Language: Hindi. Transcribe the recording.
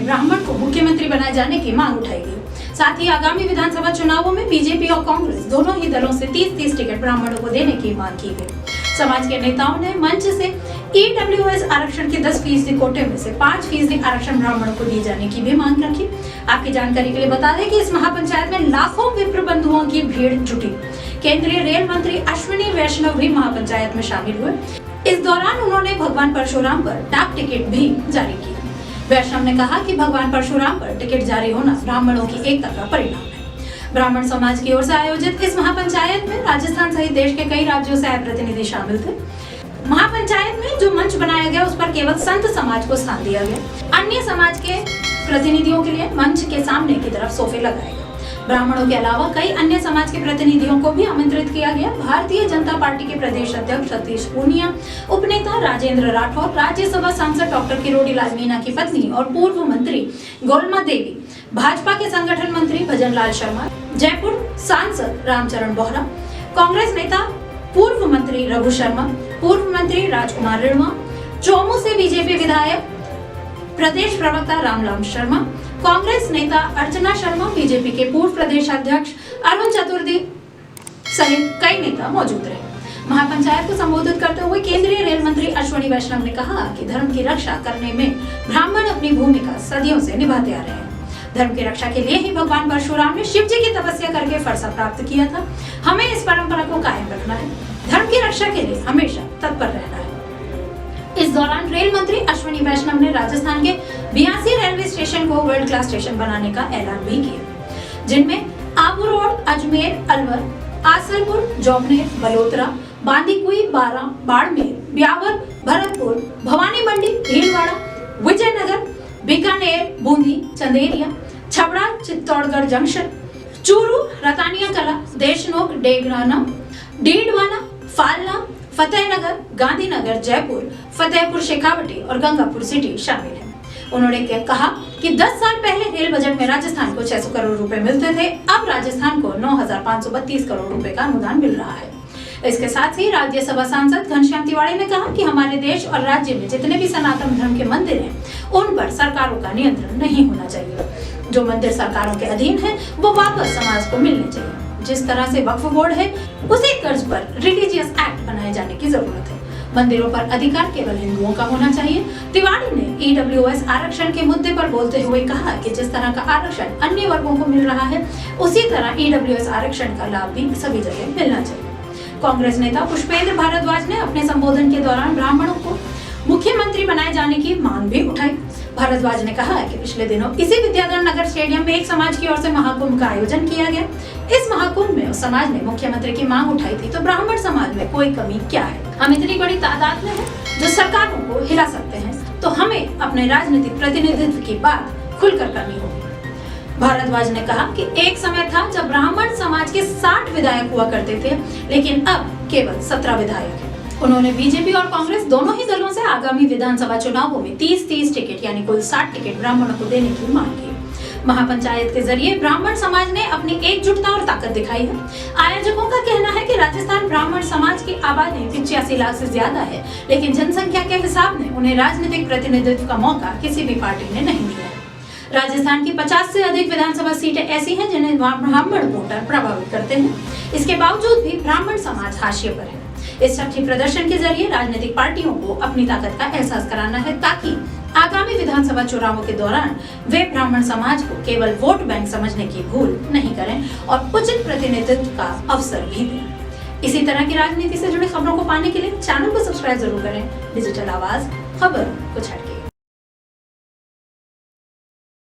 ब्राह्मण को मुख्यमंत्री बनाए जाने की मांग उठाई गई। साथ ही आगामी विधानसभा चुनावों में बीजेपी और कांग्रेस दोनों ही दलों से 30-30 टिकट ब्राह्मणों को देने की मांग की गई। समाज के नेताओं ने मंच से ईडब्ल्यूएस आरक्षण के 10% कोटे में से 5% आरक्षण ब्राह्मणों को दिए जाने की भी मांग रखी। आपकी जानकारी के लिए बता दें कि इस महापंचायत में लाखों विप्र बंधुओं की भीड़ जुटी। केंद्रीय रेल मंत्री अश्विनी वैष्णव भी महापंचायत में शामिल हुए। इस दौरान उन्होंने भगवान परशुराम पर डाक टिकट भी जारी की। वैष्णव ने कहा कि भगवान परशुराम पर टिकट जारी होना ब्राह्मणों की एकता का परिणाम है। ब्राह्मण समाज की ओर से आयोजित इस महापंचायत में राजस्थान सहित देश के कई राज्यों से आए प्रतिनिधि शामिल थे। महापंचायत में जो मंच बनाया गया उस पर केवल संत समाज को स्थान दिया गया। अन्य समाज के प्रतिनिधियों के लिए मंच के सामने की तरफ सोफे लगाए गए। ब्राह्मणों के अलावा कई अन्य समाज के प्रतिनिधियों को भी आमंत्रित किया गया। भारतीय जनता पार्टी के प्रदेश अध्यक्ष सतीश पूनिया, उपनेता राजेंद्र राठौर, राज्यसभा सांसद डॉक्टर किरोड़ी लाल मीणा की पत्नी और पूर्व मंत्री गोलमा देवी, भाजपा के संगठन मंत्री भजन लाल शर्मा, जयपुर सांसद रामचरण बोहरा, कांग्रेस नेता पूर्व मंत्री रघु शर्मा, पूर्व मंत्री राजकुमार रिणवा, चोमू से बीजेपी विधायक प्रदेश प्रवक्ता रामलाल शर्मा, कांग्रेस नेता अर्चना शर्मा, बीजेपी के पूर्व प्रदेश अध्यक्ष अरुण चतुर्वेदी सहित कई नेता मौजूद रहे। महापंचायत को संबोधित करते हुए केंद्रीय रेल मंत्री अश्विनी वैष्णव ने कहा कि धर्म की रक्षा करने में ब्राह्मण अपनी भूमिका सदियों से निभाते आ रहे हैं। धर्म की रक्षा के लिए ही भगवान परशुराम ने शिव जी की तपस्या करके फरसा प्राप्त किया था। हमें इस परंपरा को कायम रखना है। धर्म की रक्षा के लिए हमेशा तत्पर रहना है। इस दौरान रेल मंत्री अश्विनी वैष्णव ने राजस्थान के 82 रेलवे स्टेशन को वर्ल्ड क्लास स्टेशन बनाने का ऐलान भी किया, जिनमें आबू रोड, अजमेर, अलवर, आसलपुर, जोबनेर, बलोत्रा, बांदीकुई, बारा, बाड़मेर, ब्यावर, भरतपुर, भवानी मंडी, भीलवाड़ा, विजयनगर, बीकानेर, बूंदी, चंदेरिया, छबड़ा, चित्तौड़गढ़ जंक्शन, चूरू, रतानिया कला, देशनोक, डेगराना, डीडवाना, फालना, फतेहनगर, गांधीनगर, जयपुर, फतेहपुर शेखावटी और गंगापुर सिटी शामिल है। उन्होंने कहा कि 10 साल पहले रेल बजट में राजस्थान को 600 करोड़ रुपए मिलते थे, अब राजस्थान को 9,532 करोड़ रुपए का अनुदान मिल रहा है। इसके साथ ही राज्यसभा सांसद घनश्याम तिवाड़ी ने कहा कि हमारे देश और राज्य में जितने भी सनातन धर्म के मंदिर हैं, उन पर सरकारों का नियंत्रण नहीं होना चाहिए। जो मंदिर सरकारों के अधीन है वो वापस समाज को मिलने चाहिए। जिस तरह से वक्फ बोर्ड है, उसी तर्ज पर रिलीजियस एक्ट बनाए जाने की जरूरत है। मंदिरों पर अधिकार केवल हिंदुओं का होना चाहिए। तिवाड़ी ने ईडब्ल्यूएस आरक्षण के मुद्दे पर बोलते हुए कहा कि जिस तरह का आरक्षण अन्य वर्गों को मिल रहा है, उसी तरह ईडब्ल्यूएस आरक्षण का लाभ भी सभी जगह मिलना चाहिए। कांग्रेस नेता पुष्पेंद्र भारद्वाज ने अपने संबोधन के दौरान ब्राह्मणों को मुख्यमंत्री बनाए जाने की मांग भी उठाई। भारद्वाज ने कहा कि पिछले दिनों इसी विद्याधर नगर स्टेडियम में एक समाज की ओर से महाकुंभ का आयोजन किया गया। इस महाकुंभ में उस समाज ने मुख्यमंत्री की मांग उठाई थी, तो ब्राह्मण समाज में कोई कमी क्या है? हम इतनी बड़ी तादाद में हैं जो सरकारों को हिला सकते हैं, तो हमें अपने राजनीतिक प्रतिनिधित्व की बात खुलकर करनी होगी। भारद्वाज ने कहा कि एक समय था जब ब्राह्मण समाज के 60 विधायक हुआ करते थे, लेकिन अब केवल 17 विधायक हैं। उन्होंने बीजेपी और कांग्रेस दोनों ही दलों से आगामी विधानसभा चुनावों में 30-30 टिकट यानी कुल 60 टिकट ब्राह्मणों को देने की मांग की। महापंचायत के जरिए ब्राह्मण समाज ने अपनी एकजुटता और ताकत दिखाई है। आयोजकों का कहना है कि राजस्थान ब्राह्मण समाज की आबादी 85 लाख से ज्यादा है, लेकिन जनसंख्या के हिसाब में उन्हें राजनीतिक प्रतिनिधित्व का मौका किसी भी पार्टी ने नहीं दिया है। राजस्थान की 50 से अधिक विधानसभा सीटें ऐसी हैं जिन्हें ब्राह्मण वोटर प्रभावित करते हैं। इसके बावजूद भी ब्राह्मण समाज हाशिए पर है। इस शक्ति प्रदर्शन के जरिए राजनीतिक पार्टियों को अपनी ताकत का एहसास कराना है, ताकि आगामी विधानसभा चुनावों के दौरान वे ब्राह्मण समाज को केवल वोट बैंक समझने की भूल नहीं करें और उचित प्रतिनिधित्व का अवसर भी दें। इसी तरह की राजनीति से जुड़ी खबरों को पाने के लिए चैनल को सब्सक्राइब जरूर करें। डिजिटल आवाज, खबर कुछ हटके।